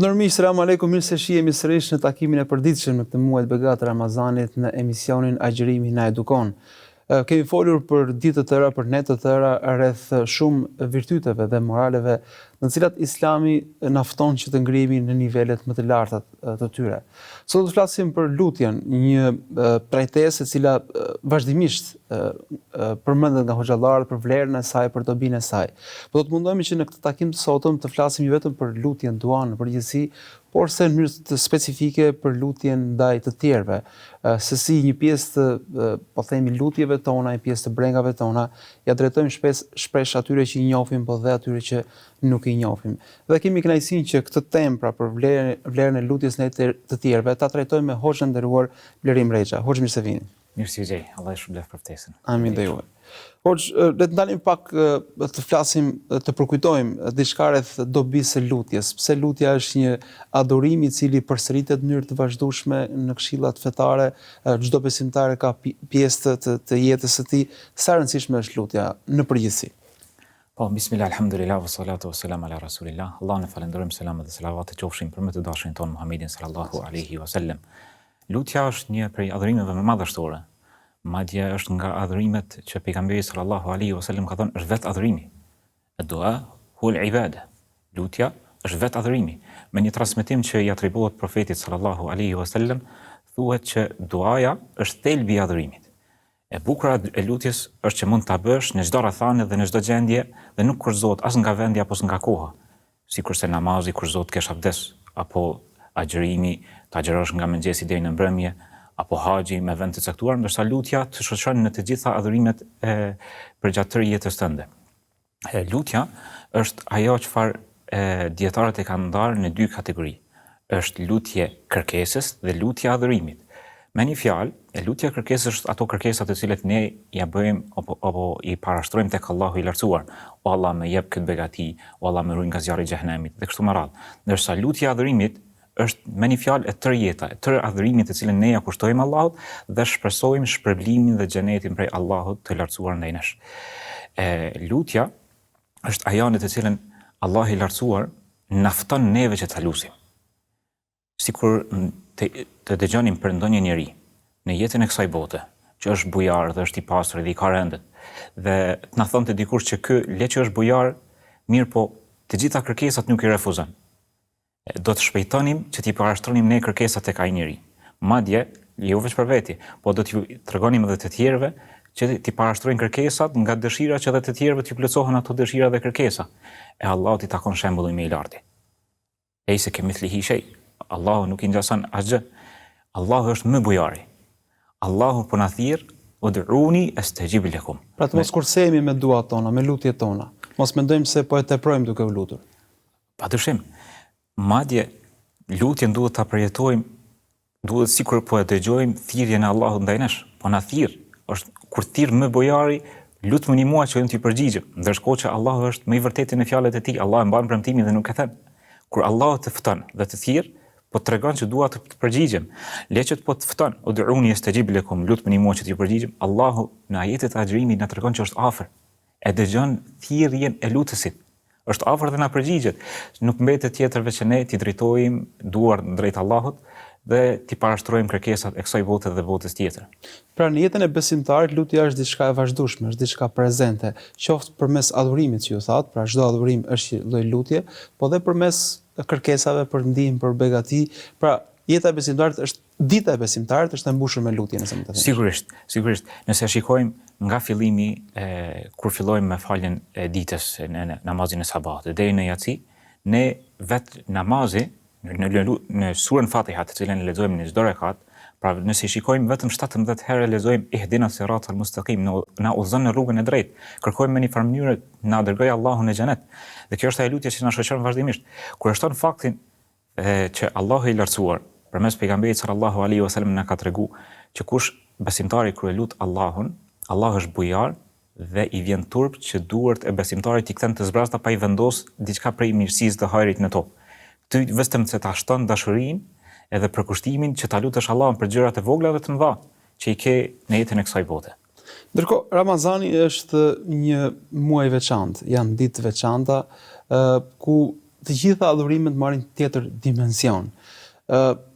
Ndërmjet, selam aleikum, mirë se shihemi sërish në takimin e përditshëm në këtë muaj të begatë Ramazanit në emisionin Agjërimi na edukon. Kemi folur për ditë të tëra, për net të tëra rreth shumë virtyteve dhe moraleve në të cilat Islami na fton që të ngrihemi në nivelet më të larta të tyre. Sot do të flasim për lutjen, një trajtesë e cila vazhdimisht përmendet nga hoxhallarët për vlerën e saj, për dobinë e saj. Po do të mundohemi që në këtë takim të sotëm të flasim jo vetëm për lutjen, duan në përgjithësi, por se në mënyrë të specifike për lutjen ndaj të tjerëve, se si një pjesë të, po themi, lutjeve tona, një pjesë të brengave tona, ja drejtojmë shpesh atyre që i njohim, po dhe atyre që nuk i njohim. Dhe kemi kënaqësinë që këtë temë, pra për vlerën e lutjes ndaj të tjerëve, ta trajtojmë me hoxhën nderuar Blerim Rexha. Hoxh, mirë se vini. Mirë si gjej, Allah i shpëlbef për ftesën. Amin dhe juaj. Hoxh, le të ndalim pak të flasim, të përkujtojmë diçka rreth dobisë së lutjes. Pse lutja është një adhurim i cili përsëritet në mënyrë të vazhdueshme në këshillat fetare, çdo besimtar ka pjesë të jetës së tij. Sa e rëndësishme është lutja në përgjithësi? Po, bismillah, alhamdulillah, wassalatu wassalamu ala rasulillah. Allahun e falenderojmë, selamet dhe selavatet qofshin për më të dashurin ton Muhammedin sallallahu alaihi wasallam. Lutja është një prej adhurimeve më madhështore. Madje është nga adhurimet që pejgamberi sallallahu alaihi wasallam ka thënë është vetë adhurimi. Ad-dua huwa al-ibada. Lutja është vetë adhurimi. Me një transmetim që i atribuohet profetit sallallahu alaihi wasallam, thuhet që duaja është thelbi i adhurimit. E bukura e lutjes është që mund ta bësh në çdo rrethane dhe në çdo gjendje dhe nuk kurzohet as nga vendi apo nga koha. Sikurse namazi kurzohet kesh abdes, apo agjërimi, ta agjërosh nga mëngjesi deri në mbrëmje, apo haxhi me vend të caktuar, ndërsa lutja të shoqëron në të gjitha adhurimet përgjatë tërë jetës tënde. Lutja është ajo çfarë dietarët e kanë ndarë në dy kategori. Është lutje kërkesës dhe lutja adhurimit. Me një fjalë, lutja kërkesës është ato kërkesa të cilet ne ja bëjmë apo i parashtrojmë tek Allahu i lartësuar. O Allah, më jep këtë begati, o Allah, më ruaj nga zjarri i xhenemit dhe kështu me radhë. Ndërsa lutja adhurimit është me një fjalë e tërë jeta, e tërë adhurimit të cilën ne ja kushtojmë Allahut dhe shpresojmë shpërblimin dhe xhenetin prej Allahut të lartësuar ndaj nesh. Lutja është ajo në të cilën Allahu i lartësuar na fton neve që ta lutim. Sikur të dëgjonim për ndonjë njeri në jetën e kësaj bote, që është bujar dhe është i pastër dhe i ka rendet, dhe të na thonte dikush që ky le që është bujar, mirë po të gjitha kërkesat nuk i refuzon. Do të shpejtonim që t'i parashtronim ne kërkesat tek ai njeri. Madje, jo vetëm për veti, po do t'ju tregonim edhe të tjerëve që t'i parashtrojnë kërkesat nga dëshira që edhe të tjerëve t'i plotësohen ato dëshira dhe kërkesa. E Allahu t'i takon shembullin më i lartë. Ejse kemithlihi shay. Allahu nuk i ngjason asgjë. Allahu është më bujari. Allahu po na thirr, ud'uni astajib lakum. Pra të mos kursehemi me duat tona, me lutjet tona. Mos mendojmë se po e teprojmë duke u lutur. Padyshim. Madje lutjen duhet ta përjetojmë, duhet sikur po e dëgjojmë thirrjen e Allahut ndaj nesh. Po na thirr, është kur thirr më bujari, lutuni mua që unë t'i përgjigjem. Ndërkohë që Allahu është më i vërtetë në fjalët e tij, Allah e mban premtimin dhe nuk e thën. Kur Allahu të fton dhe të thirr, po të tregon që dua të përgjigjem. Leqet po të fton, ud'uni astajib lakum, lutuni mua që t'ju përgjigjem. Allahu në ajetet e agjërimit na tregon që është afër. E dëgjon thirrjen e lutësit. Është afër dhe na përgjigjet. Nuk mbetet tjetër veç që ne t'i drejtojmë duar drejt Allahut dhe t'i parashtrojmë kërkesat e kësaj bote dhe botës tjetër. Pra në jetën e besimtarit lutja është diçka e vazhdueshme, është diçka prezente, qoftë përmes adhurimit që ju thatë, pra çdo adhurim është një lloj lutje, po dhe përmes kërkesave për ndihmë, për begati. Pra jeta e besimtarit është dita e besimtarit është e mbushur me lutje, nëse më të them. Sigurisht. Nëse shikojmë nga fillimi kur fillojmë me faljen e ditës në namazin e sabatit deri në yatsi, ne vetë namazi në surën Fatiha, të cilën e lexojmë në çdo rekat, pra nëse shikojmë vetëm 17 herë lexojmë ihdina siratal mustaqim, na udhëzon në rrugën e drejtë. Kërkojmë në një farë mënyrë na dërgoj Allahu në xhenet. Dhe kjo është ajo lutje që na shoqëron vazhdimisht. Kur e shton faktin që Allahu i lartësuar përmes pejgamberit sallallahu alaihi wasallam na ka treguar që kush besimtari kur e lut Allahun, Allahu është bujar dhe i vjen turp që duart e besimtarit i kthen të zbrasta pa i vendos diçka prej mirësisë dhe hajrit në to. Ty vetëm se ta shton dashurinë edhe përkushtimin që ta lutësh Allahun për gjërat e vogla dhe të mëdha që i ke në jetën e kësaj bote. Ndërkohë Ramazani është një muaj veçantë, janë ditë veçanta ku të gjitha adhurimet marrin tjetër dimension.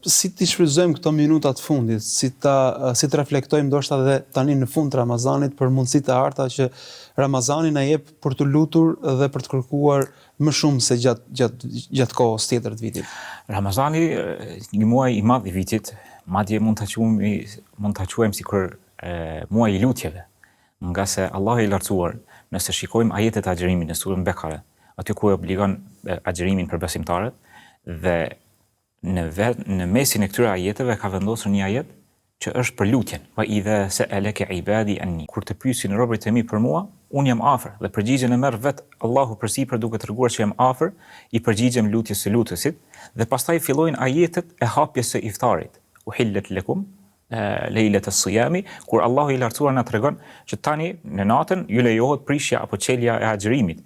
Si t'i shfrytëzojmë këto minuta të fundit, si të reflektojmë ndoshta edhe tani në fund të Ramazanit për mundësitë e arta që Ramazani na jep për të lutur dhe për të kërkuar më shumë se gjatë kohës tjetër të vitit. Ramazani, një muaj i madh i vitit, madje mund ta quajmë sikur muaj i lutjeve, nga se Allahu i lartësuar, nëse shikojmë ajetet e agjërimit në surën Bekare, aty ku e obligon agjërimin për besimtarët, dhe në mesin e këtyre ajeteve ka vendosur një ajet që është për lutjen. Wa idha sa'alaka ibadi anni. Kur të pyesin robërit e mi për mua, unë jam afër, dhe përgjigjen e merr vet Allahu përsipër duke treguar që jam afër, i përgjigjem lutjes së lutësit, dhe pastaj fillojnë ajetet e hapjes së iftarit. Uhillat lakum lejlet as-siyami, kur Allahu i lartësuar na tregon që tani në natën ju lejohet prishja apo çelja e agjërimit.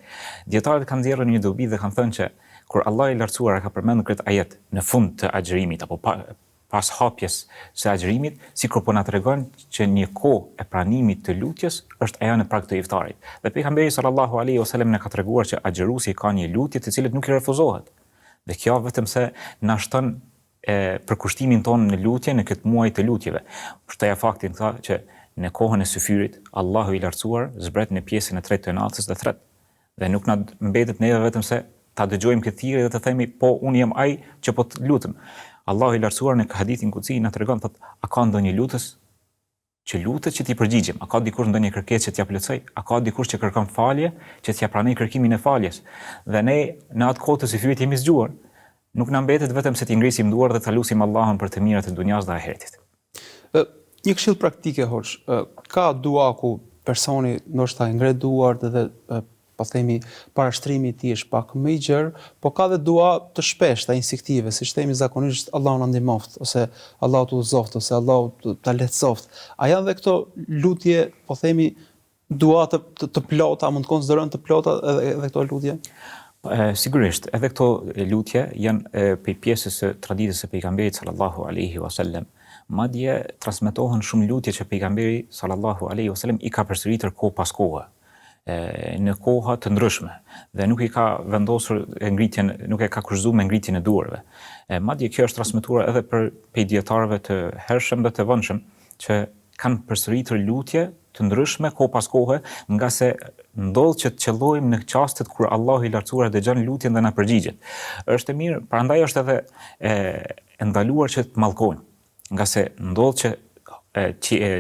Dietarët kanë nxjerrë një dobi dhe kanë thënë që kur Allah i lartësuar ka përmendur këtë ajet në fund të agjërimit apo pas hapjes së agjërimit, sikur po na tregon që një kohë e pranimit të lutjes është ajo në prag të iftarit. Dhe pejgamberi sallallahu alaihi wasallam na ka treguar që agjëruesi ka një lutje të cilët nuk i refuzohet. Dhe kjo vetëm se na shton përkushtimin tonë në lutje në këtë muaj të lutjeve. Përshtaja faktin që në kohën e syfyrit Allahu i lartësuar zbret në pjesën e tretë të natës dhe thret. Dhe nuk na mbetet neve vetëm se ta dëgjojmë këtë thirrje dhe të themi po unë jam ai që po të lutem. Allahu i lartësuar në hadithin kutsi na tregon thotë, a ka ndonjë lutës që lutet që t'i përgjigjem? A ka dikush ndonjë kërkesë që t'ja plotësoj? A ka dikush që kërkon falje që t'ja pranoj kërkimin e faljes? Dhe ne në atë kohë të syfyrit jemi zgjuar. Nuk na mbetet vetëm se t'i ngrisim duar dhe ta lutim Allahun për të mirat e dunjas dhe ahiretit. Një këshill praktike hoç, ka dua ku personi ndoshta i ngre duart dhe po themi parashtrimi i tij është pak më i gjerë, po ka dhe dua të shpeshta, instinktive, siç themi zakonisht Allahu na ndihmoft, ose Allahu të udhëzoft, ose Allahu ta lehtësoft. A janë dhe këto lutje, po themi dua të plota, mund të konsiderohen të plota edhe këto lutje? Sigurisht, edhe këto lutje janë për pjesës së traditës së pejgamberit sallallahu alaihi wasallam. Madje transmetohen shumë lutje që pejgamberi sallallahu alaihi wasallam i ka përsëritur kohë pas kohe, në koha të ndryshme, dhe nuk i ka vendosur ngritjen, nuk e ka kurzuar me ngritjen e duarve. Madje kjo është transmetuar edhe për dietarëve të hershëm dhe të vonshëm që kanë përsëritur lutje të ndryshme kohë pas kohe, nga se ndodh që të qellojmë në çastet kur Allahu i lartësuar dëgjon lutjen dhe na përgjigjet. Është e mirë, prandaj është edhe e ndaluar që të mallkojmë, nga se ndodh që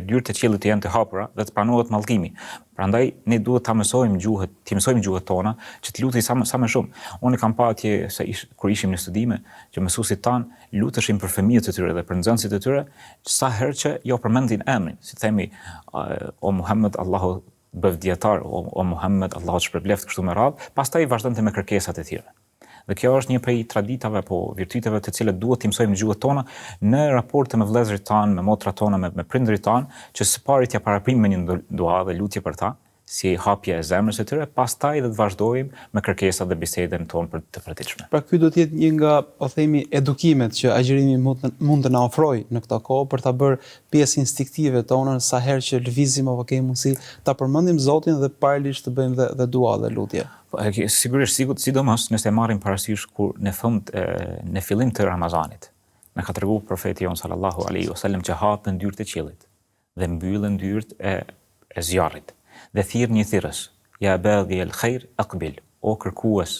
dyert e qiellit janë të hapura dhe të pranohet mallkimi. Prandaj ne duhet ta mësojmë gjuhët tona që të lutej sa më shumë. Unë kam pa atje kur ishim në studime që mësuesit tan luteshin për fëmijët e tyre dhe për nxënësit e tyre sa herë që jo përmendin emrin, si themi o Muhammed, Allahu bëv dietar, o Muhammed, Allahu shpërbleft, kështu me radhë, pastaj vazhdonte me kërkesat e tjera. Dhe kjo është një prej traditave apo virtyteve të cilat duhet t'i mësojmë gjuhët tona në raporte me vëllezërit tanë, me motrat tona, me prindërit tanë, që së pari t'ja paraprim me një dua dhe lutje për ta, si hapje e zemrës së tyre, pastaj dhe të vazhdojmë me kërkesat dhe bisedën tonë për të përditshme. Pra ky do të jetë një nga, po themi, edukimet që agjërimi mund të na ofrojë në këtë kohë për ta bërë pjesë instinktive tonë sa herë që lëvizim apo kemi mundësi ta përmendim Zotin dhe paralelisht të bëjmë dhe dua dhe lutje. Sigurisht, sidomos nëse marrim parasysh kur në fillim të Ramazanit, na ka treguar profeti jon sallallahu alaihi wasallam që hapen dyert e qiellit dhe mbyllen dyert e zjarrit. Dhe thirr një thirrës, ja baghi el khair aqbil, o kërkues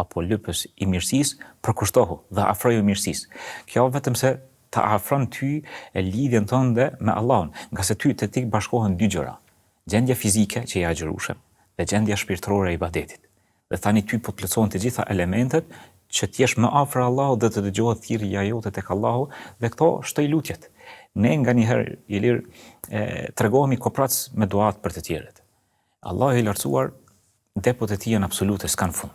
apo lëpës i mirësisë, përkushtohu dhe afroju mirësisë. Kjo vetëm se ta afron ty e lidhjen tënde me Allahun, nga se ty te ti bashkohen dy gjëra, gjendja fizike që i agjërueshëm dhe gjendja shpirtërore e ibadetit. Dhe tani ty po të plotësohen të gjitha elementet që t'jesh më afër Allahut dhe të dëgjohet thirrja jote tek Allahu, dhe këto shtoj lutjet. Ne nganjëherë Ilir tregohemi koprac me duat për të tjerët. Allahu i lartësuar, depot e tij janë absolute, s'kan fund.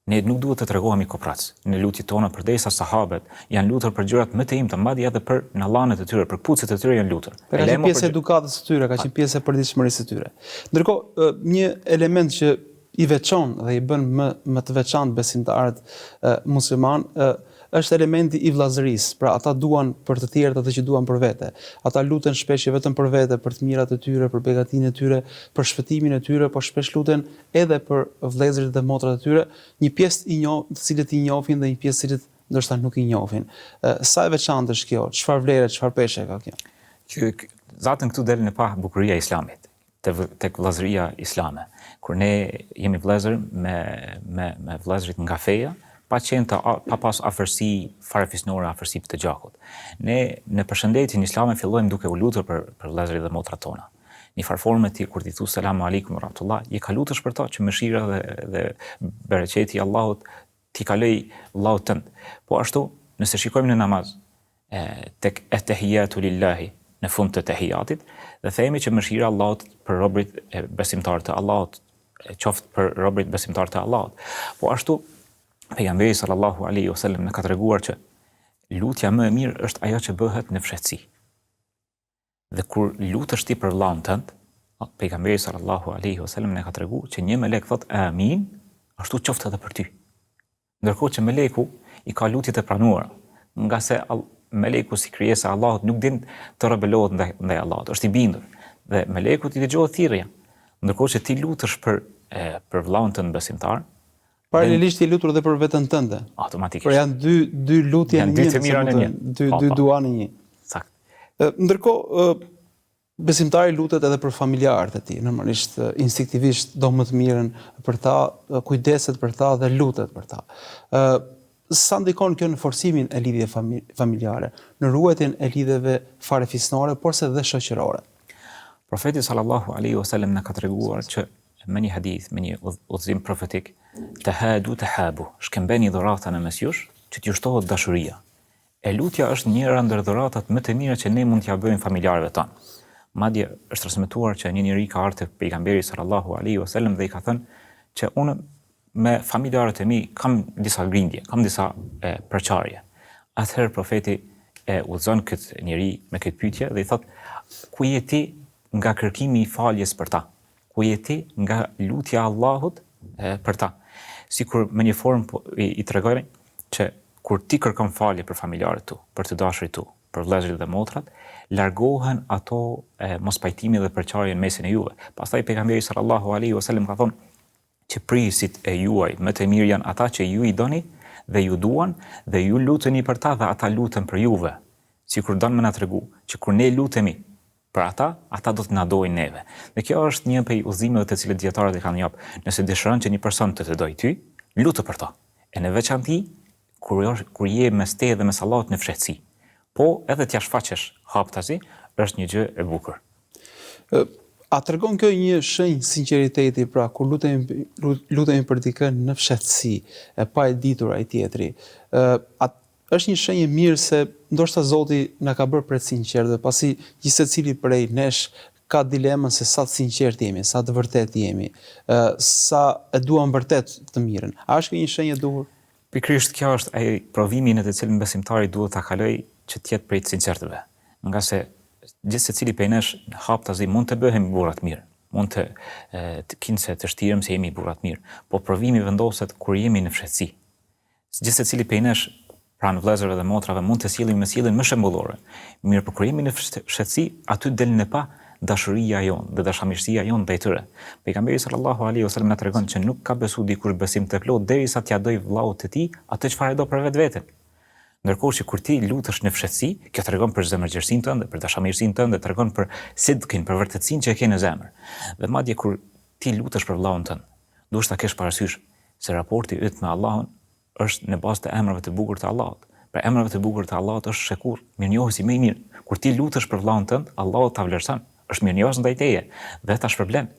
Ne nuk duhet të tregohemi koprac në lutjet tona, përderisa sahabët janë lutur për gjërat më të imta, madje edhe për nallanet e tyre, për kputcet e tyre janë lutur. Ka qenë pjesë e edukatës së tyre, ka qenë pjesë e përditshmërisë së tyre. Ndërkohë, një element që i veçon dhe i bën më të veçantë besimtarët musliman është elementi i vllazërisë. Pra ata duan për të tjerët atë që duan për vete. Ata luten shpesh jo vetëm për vete, për të mirat e tyre, për begatinë e tyre, për shpëtimin e tyre, por shpesh luten edhe për vëllezërit dhe motrat e tyre, një pjesë të cilët i njohin dhe një pjesë të cilët ndoshta nuk i njohin. Sa e veçantë është kjo? Çfarë vlere, çfarë peshe ka kjo? Zatën këtu del në pa bukuria e islamit, tek vllazëria islame. Kur ne jemi vëllezër me vëllezërit nga feja, pa pas afërsi farefisnore, afërsi të gjakut. Ne në përshëndetjen islame fillojmë duke u lutur për vëllezërit dhe motrat tona. Një farforme ti kur ti thu selamu aleikum wa rahmatullah, je ka lutesh për to që mëshira dhe bereqeti i Allahut ti kaloj Allahut tënd. Po ashtu, nëse shikojmë në namaz, tek at-tahiyatu lillahi në fund të tahiyatit, dhe themi që mëshira e Allahut për robërit besimtar të Allahut, qoftë për robërit besimtar të Allahut. Po ashtu, pejgamberi sallallahu alaihi wasallam na ka treguar që lutja më e mirë është ajo që bëhet në fshehtësi. Dhe kur lutesh ti për vllahun tënd, pejgamberi sallallahu alaihi wasallam na ka treguar që një melek thot amin, ashtu qoftë edhe për ty. Ndërkohë që meleku i ka lutjet e pranuara, nga se meleku si krijesa e Allahut nuk din të rebelohet ndaj Allahut, është i bindur. Dhe meleku i dëgjohet thirrja. Ndërkohë që ti lutesh për vllahun tënd besimtar, paralelisht i lutur edhe për veten tënde. Automatikisht. Por janë dy lutje në një, dy të mira në një. Dy dua në një. Saktë. Ndërkohë besimtari lutet edhe për familjarët e tij, normalisht instinktivisht do më të mirën për ta, kujdeset për ta dhe lutet për ta. Sa ndikon kjo në forcimin e lidhjeve familjare, në ruajtjen e lidhjeve farefisnore, porse dhe shoqërore? Profeti sallallahu alaihi wasallam na ka treguar që me një hadith, me një udhëzim profetik, tahabu, shkëmbeni dhuratën mes jush, që t'ju shtohet dashuria. E lutja është njëra ndër dhuratat më të mira që ne mund t'ja bëjmë familjarëve tonë. Madje është transmetuar që një njeri ka ardhur te pejgamberi sallallahu alaihi wasallam dhe i ka thënë që unë me familjarët e mi kam disa grindje, kam disa përçarje. Atëherë profeti e udhëzon këtë njeri me këtë pyetje dhe i thotë: ku je ti nga kërkimi i faljes për ta? Ku je ti nga lutja e Allahut për ta? Sikur me një formë i tregojnë që kur ti kërkon falje për familjarët tu, për të dashurit tu, për vëllezërit dhe motrat, largohen ato mospajtimi dhe përçarje në mesin e juve. Pastaj pejgamberi sallallahu alaihi wasallam ka thonë që prisit e juaj më të mirë janë ata që ju i doni dhe ju duan dhe ju luteni për ta dhe ata luten për juve. Sikur don më na tregu që kur ne lutemi për ata, ata do të na dojnë neve. Dhe kjo është një prej udhëzimeve të cilët dietarët e kanë japë. Nëse dëshiron që një person të dojë ty, lutë për ta. E në veçantë kur je mes te dhe mes Allahut në fshehtësi. Po edhe t'ja shfaqesh haptazi, është një gjë e bukur. A tregon kjo një shenjë sinqeriteti, pra kur lutemi për dikën në fshehtësi, e pa e ditur ai tjetri, është një shenjë mirë se ndoshta Zoti na ka bërë për të sinqertë, dhe pasi gjithsecili prej nesh ka dilemën se sa të sinqert jemi, sa të vërtet jemi, sa e duam vërtet të mirën. A është kjo një shenjë e duhur? Pikërisht kjo është ai provimi në të cilin besimtari duhet ta kalojë që të jetë prej të sinqertëve. Nga se gjithsecili prej nesh haptazi mund të bëhemi burra të mirë, mund të kinse të shtirëm se jemi burra të mirë, po provimi vendoset kur jemi në fshehtësi. Gjithsecili prej nesh pranë vëllezërve dhe motrave mund të sillim me sjelljen më shembullore. Mirë, por kur jemi në fshehtësi, aty del në pa dashuria jonë dhe dashamirësia jonë ndaj tyre. Pejgamberi sallallahu alaihi wasallam na tregon që nuk ka besu dikush besim të plot derisa t'ia doj vllaut të tij atë çfarë do për vetveten. Ndërkohë që kur ti lutesh në fshehtësi, kjo tregon për zemërgjërsinë tënde, për dashamirësinë tënde, tregon për sidqin, për vërtetësinë që e ke në zemër. Dhe madje kur ti lutesh për vllaun tënd, duhet ta kesh parasysh se raporti yt me Allahun është në bazë të emrave të bukur të Allahut. Për emrat e bukur të Allahut është shekur, mirënjohësi më i mirë. Kur ti lutesh për vllaun tënd, Allahu ta vlerëson, është mirënjohës ndaj teje dhe ta shpërblen.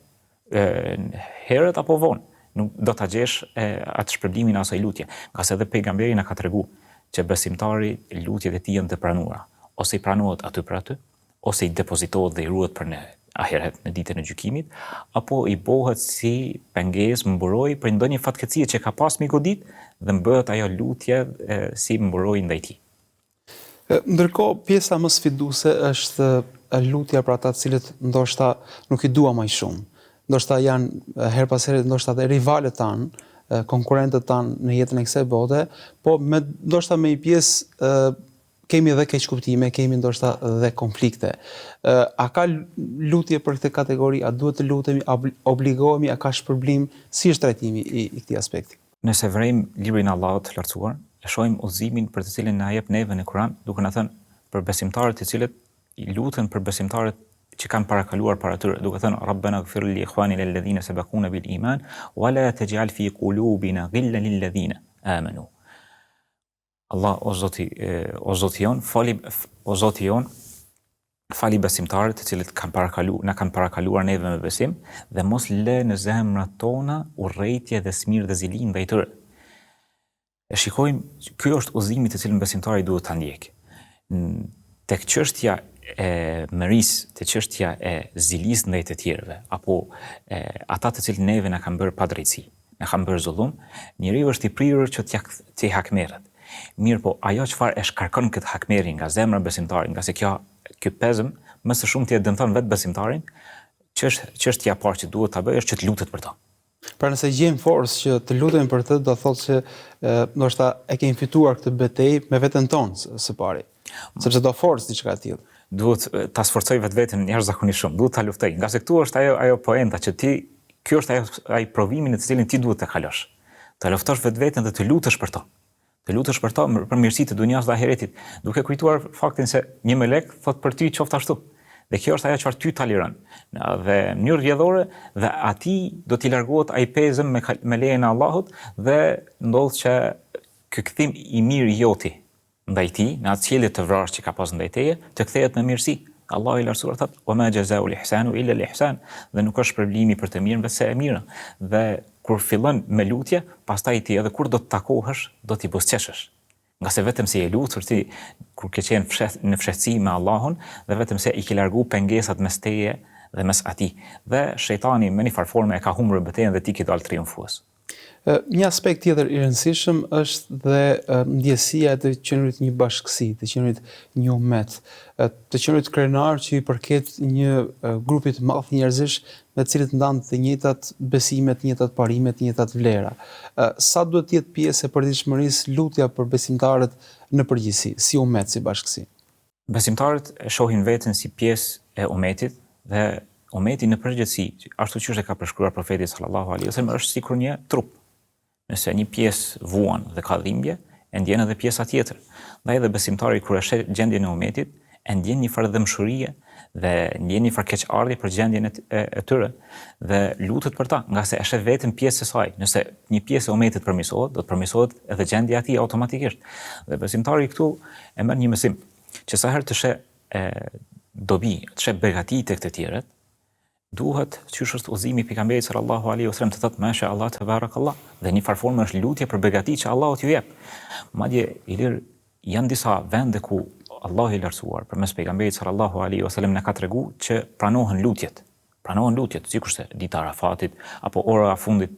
Herët apo vonë, nuk do ta gjesh atë shpërblimin e asaj lutje. Nga se edhe pejgamberi na ka treguar që besimtari lutjet e tij janë të pranuara, ose i pranohet aty për aty, ose i depozitohet dhe i ruhet për në ahiret, në ditën e gjykimit, apo i bëhet si pengesë, mburoj për ndonjë fatkeqësie që ka pas me godit dhe mbëhet ajo lutje si mburoj ndaj tij. Ndërkohë, pjesa më sfiduese është lutja për ata të cilët ndoshta nuk i dua më shumë. Ndoshta janë her pas here ndoshta edhe rivalët tanë, konkurrentët tanë në jetën e kësaj bote, po ndoshta me një pjesë kemi edhe keqkuptime, kemi ndoshta edhe konflikte. A ka lutje për këtë kategori, a duhet të lutemi, a obligohemi, a ka shpërblim, si është trajtimi i këtij aspekti? Nëse vrejmë librin e Allahut të lartësuar, e shohim udhëzimin për të cilin na jep neve në Kur'an, duke na thënë për besimtarët të cilët i luten për besimtarët që kanë parakaluar para tyre, duke thënë Rabbana ighfir li ikhwanina alladhina sabaquna bil iman wa la taj'al fi qulubina ghillan lil ladhina amanu. Allah o Zoti jon, fali besimtarët të cilët na kanë parakaluar neve me besim dhe mos lë në zemrat tona urrëtie dhe smir dhe zilin ndaj tyre. E shikojmë, ky është udhëzimi të cilin besimtari duhet ta ndjekë. Tek çështja e mërisë, tek çështja e zilisë ndaj të tjerëve, apo ata të cilët neve na kanë bërë padrejtësi, na kanë bërë zullum, njeriu është i prirur që të hakmerret. Mirë po, ajo çfarë e shkarkon këtë hakmerrje nga zemra besimtarit, nga se ky pezëm më së shumti e dëmton vetë besimtarin, çështja e parë që duhet ta bëj është që të lutet për ta. Pra nëse gjejmë forcë që të lutemi për të, do thotë se ndoshta e kemi fituar këtë betejë me veten tonë së pari. Sepse do forcë diçka e tillë. Duhet ta sforcoj vetveten jashtëzakonisht shumë, duhet ta luftoj. Nga se këtu është ajo poenta që ky është ai provimi në të cilin ti duhet të kalosh. Ta luftosh vetveten dhe të lutesh për to. Të lutesh për to për mirësitë e dunjas dhe ahiretit, duke kujtuar faktin se një melek thot për ty qoftë ashtu. Dhe kjo është ajo çfarë ty ta liron. Dhe në mënyrë rrjedhore dhe atij do t'i largohet ai pezëm me lejen e Allahut dhe ndodh që ky kthim i mirë i joti ndaj tij, në atë sjellje të vrarë që ka pas ndaj teje, të kthehet me mirësi. Allahu i lartësuar thot: "Wa ma jazaa'ul ihsanu illa al-ihsan", dhe nuk është shpërblimi për të mirën veçse e mira. Dhe kur fillon me lutje, pastaj ti edhe kur do të takohesh, do t'i buzëqeshësh. Nga se vetëm se je lutur ti kur ke qenë në fshehtësi me Allahun dhe vetëm se i ke largu pengesat mes teje dhe mes atij. Dhe shejtani me një farforme e ka humbur betejën dhe ti ke dalë triumfues. Një aspekt tjetër i rëndësishëm është dhe ndjesia e të qenurit një bashkësi, të qenurit një ummet, të qenurit krenar që i përket një grupi të madh njerëzish me të cilët ndanë të njëjtat besime, të njëjtat parime, të njëjtat vlera. Sa duhet të jetë pjesë e përditshmërisë lutja për besimtarët në përgjithësi, si ummet, si bashkësi? Besimtarët e shohin veten si pjesë e ummetit dhe ummeti në përgjithësi, ashtu siç e ka përshkruar profeti sallallahu alaihi wasallam, është sikur një trup. Nëse një pjesë vuan dhe ka dhimbje, e ndjen edhe pjesa tjetër. Ndaj edhe besimtari kur e sheh gjendjen e ummetit, e ndjen një farë dëmshurie dhe ndjen një farë keqardhje për gjendjen e tyre dhe lutet për ta, nga se e sheh vetëm pjesë e saj. Nëse një pjesë e ummetit përmirësohet, do të përmirësohet edhe gjendja e tij automatikisht. Dhe besimtari këtu e merr një mësim, që sa herë të sheh dobi, të sheh begati tek të tjerët, duhet qysh është udhëzimi i pejgamberit sallallahu alaihi wasallam të thotë masha Allah tabarakallah, dhe një farformë është lutje për begati që Allahu t'ju jep. Madje i lirë janë disa vende ku Allahu i lartësuar përmes pejgamberit sallallahu alaihi wasallam na ka treguar që pranohen lutjet, sikurse dita e Arafatit apo ora e fundit,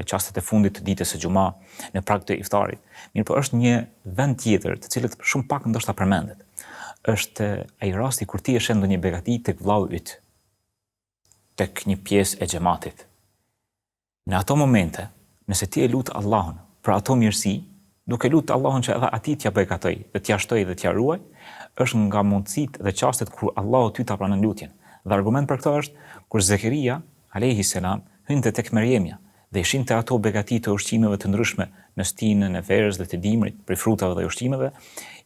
çastet e fundit të ditës së xuma, në prag të iftarit. Mirë, po është një vend tjetër, të cilët shumë pak ndoshta përmendet. Është ai rasti kur ti e sheh ndonjë begati tek vllau yt, tek një pjesë e xhamatit. Në ato momente, nëse ti e lut Allahun për ato mirësi, duke lutur Allahun që edhe atij t'ja begatoj, dhe t'ja shtoj dhe t'ja ruaj, është nga mundësitë dhe çastet kur Allahu ty ta pranon lutjen. Dhe argument për këtë është kur Zakaria alayhi salam hynte tek Mariemja dhe i shinte ato begati të ushqimeve të ndryshme në stinën e verës dhe të dimrit, prej frutave dhe ushqimeve,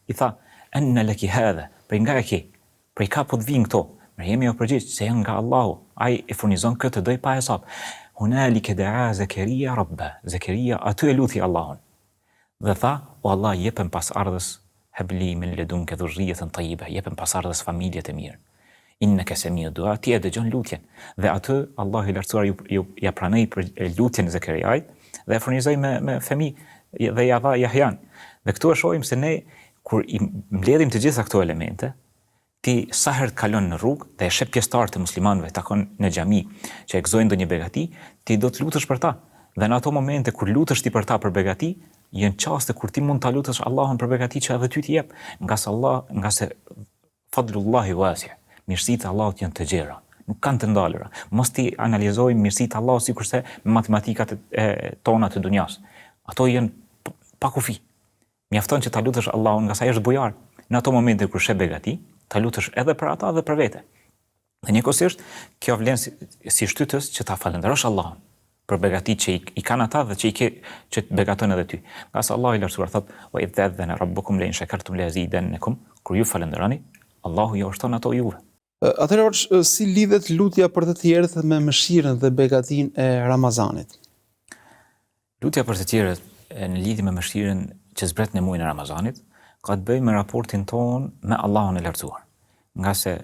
i tha: "Anna laki hadha", prej nga e ke? Prej ka po të vinë këto? Mariemi u përgjigj se janë nga Allahu, ai e furnizon këtë doj pa hesab. Hunalika da'a Zakaria rabba, Zakaria aty e luti Allahun. Dhe tha: "O Allah, jepem pasardhës, habli min ladunka dhurriyatan tayyiba", jepem pasardhës familje të mirë. Innaka sami'ud du'a, ti e dëgjon lutjen. Dhe aty Allahu i lartësuar ja pranoi për lutjen e Zakariait dhe e furnizoi me fëmijë dhe ja dha Yahyan. Dhe këtu e shohim se ne kur i mbledhim të gjitha këto elemente, ti sa herë kalon në rrugë dhe e sheh pjesëtar të muslimanëve takon në xhami që e gëzojnë ndonjë begati, ti do të lutesh për ta. Dhe në ato momente kur lutesh ti për ta për begati, janë çaste kur ti mund ta lutesh Allahun për begati që edhe ty t'i jep, nga se fadlullahi wasi', mirësitë e Allahut janë të gjera, nuk kanë të ndalura. Mos ti analizojmë mirësitë e Allahut sikurse me matematikat tona të dunjas. Ato janë pa kufi. Mjafton që ta lutësh Allahun nga sa është bujar. Në ato momente kur sheh begati, ta lutësh edhe për ata dhe për vete. Dhe njëkohësisht kjo vlen si shtytës që ta falënderosh Allahun për begatit që i kanë ata dhe që të begatojnë edhe ty. Nga sa Allahu i lartësuar thot: "Wa idh ta'adhana rabbukum la in shakartum la azidannakum", kur ju falënderoni, Allahu ju ushton ato juve. Atëherë si lidhet lutja për të tjerët me mëshirën dhe begatinë e Ramazanit? Lutja për të tjerët në lidhje me mëshirën që zbret në muajin e Ramazanit ka të bëjë me raportin ton me Allahun e lartësuar. Nga se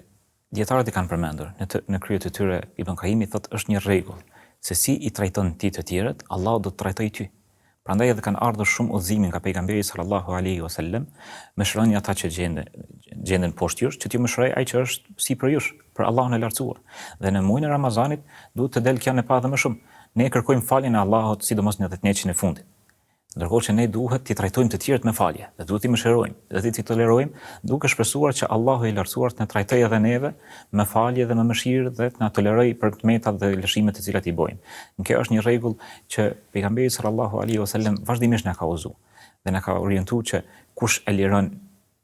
dietarët i kanë përmendur në krye të tyre Ibn Qayyim thotë është një rregull se si i trajton ti të tjerët, Allahu do të trajtojë ty. Prandaj edhe kanë ardhur shumë udhëzime nga pejgamberi sallallahu alaihi wasallam, mëshironi ata që gjenden poshtë jush, që ti mëshiroj ai që është sipër jush, për Allahun e lartësuar. Dhe në muajin e Ramazanit duhet të del kjo në pa dhe më shumë. Ne kërkojmë faljen e Allahut, sidomos në 10 e fundit. Ndërkohë që ne duhet t'i trajtojmë të tjerët me falje, dhe duhet t'i mëshirojmë, dhe t'i tolerojmë, duke shpresuar që Allahu i lartësuar të na trajtojë edhe neve me falje dhe me mëshirë dhe të na tolerojë për tmetat dhe lëshimet të cilat i bojmë. Kjo është një rregull që pejgamberi sallallahu alaihi wasallam vazhdimisht na ka udhëzuar dhe na ka orientuar që kush e liron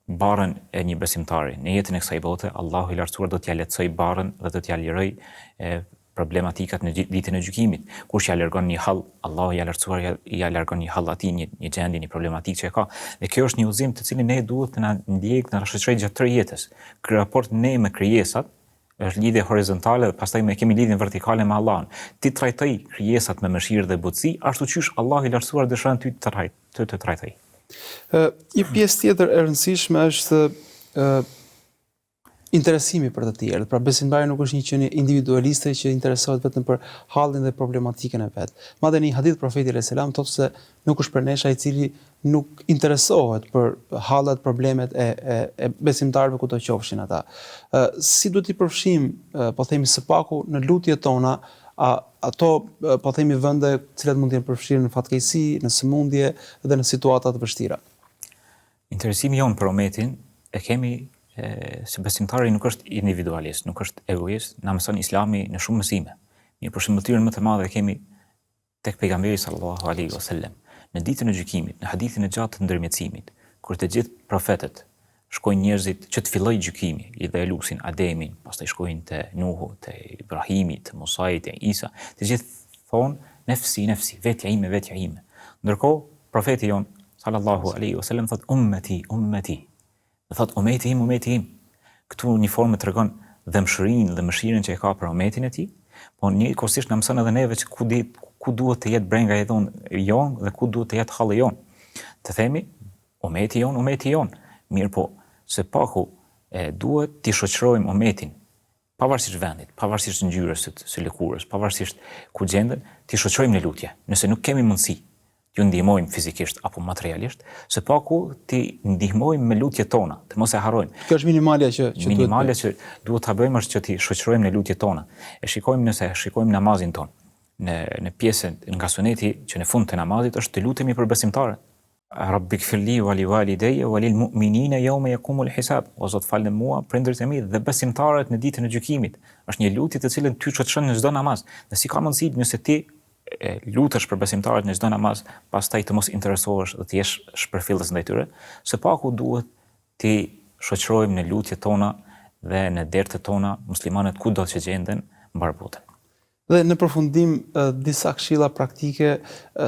barrën e një besimtari në jetën e kësaj bote, Allahu i lartësuar do t'ia lehtësoj barrën dhe do t'ia lirojë problematikat në ditën e gjykimit. Kush ja largon një hall, Allahu ja lartësuar ja largon një hall atij, një gjendje, një problematikë që e ka. Dhe kjo është një udhëzim të cilin ne duhet të na ndjek, të na shoqërojë gjatë tërë jetës. Ky raport ne me krijesat është lidhje horizontale dhe pastaj me kemi lidhjen vertikale me Allahun. Ti trajtoj krijesat me mëshirë dhe butësi, ashtu qysh Allahu i lartësuar dëshiron ty të trajtoj. Një pjesë tjetër e rëndësishme është interesimi për të tjerët. Pra besimtari nuk është një qenie individualiste që interesohet vetëm për hallin dhe problematikën e vet. Madje në një hadith profeti alayhis salam thotë se nuk është përnesha i cili nuk interesohet për hallat, problemet e besimtarëve kudo qofshin ata. Si duhet i përfshim, po themi së paku në lutjet tona, ato po themi vende të cilat mund të jenë përfshirë në fatkeqësi, në sëmundje dhe në situata të vështira. Interesimi jon për umetin e kemi se besimtari nuk është individualist, nuk është egoist, na mëson Islami në shumë mësime. Një përshëndetyrën më të madhe kemi tek pejgamberi sallallahu alaihi wasallam. Në ditën e gjykimit, në hadithin e gjatë të ndërmjetësimit, kur të gjithë profetët shkojnë njerëzit që të fillojë gjykimi, lidhe e lusin Ademin, pastaj shkojnë te Nuhu, te Ibrahimi, te Musai, te Isa, të gjithë thonë nefsi, nefsi, vetja ime, vetja ime. Ndërkohë, profeti jon sallallahu alaihi wasallam thot ummeti, ummeti. Dhe thot umeti im, umeti im. Këtu një formë tregon dëmshërinë dhe mëshirën që e ka për umetin e tij, po njëkohësisht na mëson edhe neve që ku duhet të jetë brenga jon dhe ku duhet të jetë halli jon. Të themi umeti jon. Mirë po, se paku duhet t'i shoqërojmë umetin, pavarësisht vendit, pavarësisht ngjyrës së lëkurës, pavarësisht ku gjenden, t'i shoqërojmë në lutje. Nëse nuk kemi mundësi ju ndihmojmë fizikisht apo materialisht, së paku ti ndihmojmë me lutjet tona, të mos e harrojmë. Kjo është minimalja që që duhet ta bëjmë është që ti shoqërojmë në lutjet tona. Nëse shikojmë namazin ton, në pjesën nga suneti që në fund të namazit është të lutemi për besimtarët. Rabbighfirli wa liwalidayya wa lil mu'minina yawma yaqumul hisab. O Zot, falë mua, prindërit e mi dhe besimtarët në ditën e gjykimit. Është një lutje të cilën ty shoqëron në çdo namaz. Dhe si ka mundësi nëse ti lutesh për besimtarët në çdo namaz, pastaj të mos interesohesh dhe të jesh shpërfillës ndaj tyre, së paku duhet ti shoqërojmë në lutjet tona dhe në dertet tona muslimanët kudo që gjenden mbar botën. Dhe në përfundim disa këshilla praktike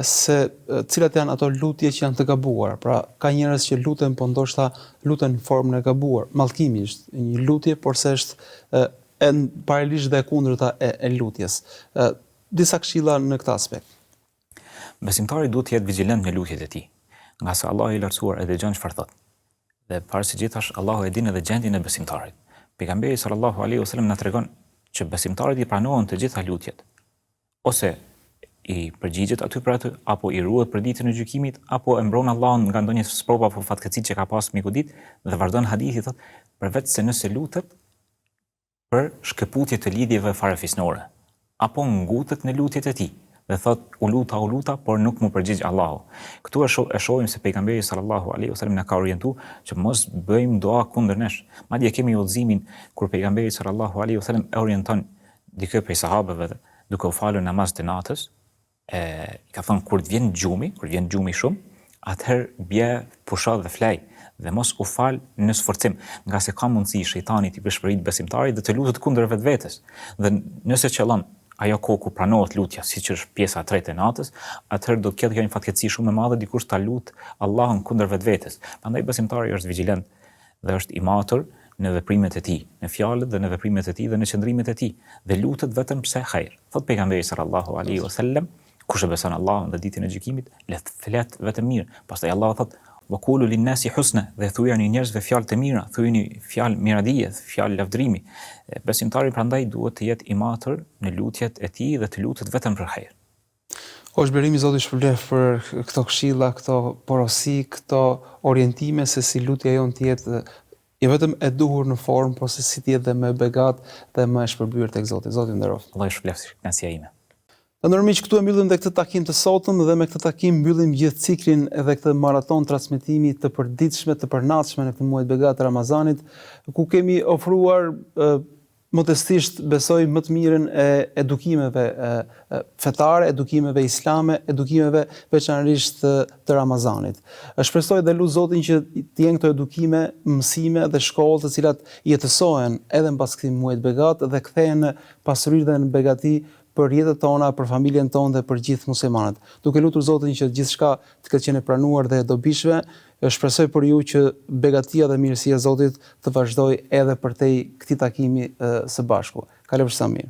se cilat janë ato lutje që janë të gabuara. Pra ka njerëz që luten, po ndoshta luten në formën e gabuar. Mallkimi është një lutje, por se është paralelisht dhe e kundërta e lutjes. Disa këshilla në këtë aspekt. Besimtari duhet të jetë vigjilent në lutjet e tij, nga sa Allahu i lartësuar e dëgjon çfarë thot. Dhe para së gjithash Allahu e din edhe gjendjen e besimtarit. Pejgamberi sallallahu alaihi wasallam na tregon që besimtarët i pranohen të gjitha lutjet. Ose i përgjigjet aty për aty, apo i ruhet për ditën e gjykimit, apo e mbron Allahun nga ndonjë sprova apo fatkeqësi që ka pas miku ditë, dhe vazhdon hadithi thot, përveç se nëse lutet për shkëputje të lidhjeve farefisnore, apo ngutet në lutjet e tij dhe thot u luta, por nuk mu përgjigj Allahu. Këtu e shohim se pejgamberi sallallahu alaihi wasallam na ka orientuar që mos bëjmë dua kundër nesh. Madje kemi udhëzimin kur pejgamberi sallallahu alaihi wasallam e orienton dikë prej sahabeve duke u falur namaz të natës, i ka thënë kur vjen gjumi shumë, atëherë bie pusha dhe flej dhe mos u fal në sforcim, nga se ka mundësi shejtani t'i përshpërit besimtarit dhe të lutet kundër vetvetes. Dhe nëse qëllon ajo kohë ku pranohet lutja, siç është pjesa e tretë e natës, atëherë do të ketë një fatkeqësi shumë e madhe dikush ta lut Allahun kundër vetvetes. Prandaj besimtari është vigjilent dhe është i matur në veprimet e tij, në fjalët dhe në veprimet e tij dhe në qëndrimet e tij, dhe lutet vetëm pse hajër. Thot pejgamberi sallallahu alaihi wasallam, kush e beson Allahun dhe ditën e gjykimit, le të flet vetëm mirë. Pastaj Allah thot: "Wa qulu lin-nasi husna", dhe thujani njerëzve fjalë të mira, thujini fjalë miradije, fjalë lavdërimi. Besimtari prandaj duhet të jetë i matur në lutjet e tij dhe të lutet vetëm për hajër. Hoxh Berimi, Zoti shpëlbef për këto këshilla, këto porosi, këto orientime se si lutja jon të jetë jo vetëm e duhur në formë, por se si të jetë dhe më e begat dhe më e shpërbyer tek Zoti. Zoti nderoft. Allah ju shpëlbef kënaqësia ime. Të nderuar miq, këtu e mbyllim dhe këtë takim të sotëm dhe me këtë takim mbyllim gjithë ciklin edhe këtë maraton transmetimi të përditshme, të përnatshme në këtë muaj të begat të Ramazanit, ku kemi ofruar modestisht besoj më të mirën e edukimeve fetare, edukimeve islame, edukimeve veçanërisht të Ramazanit. Shpresoj dhe lut Zotin që të jenë këto edukime, mësime dhe shkollë të cilat jetësohen edhe mbas këtij muaji të begat dhe kthehen në pasuri dhe në begati për jetën tona, për familjen tonë dhe për gjithë muslimanët. Duke lutur Zotin që gjithçka të ketë qenë pranuar dhe e dobishme, shpresoj për ju që begatia dhe mirësia e Zotit të vazhdojë edhe përtej këtij takimi së bashku. Kalofshi sa mirë.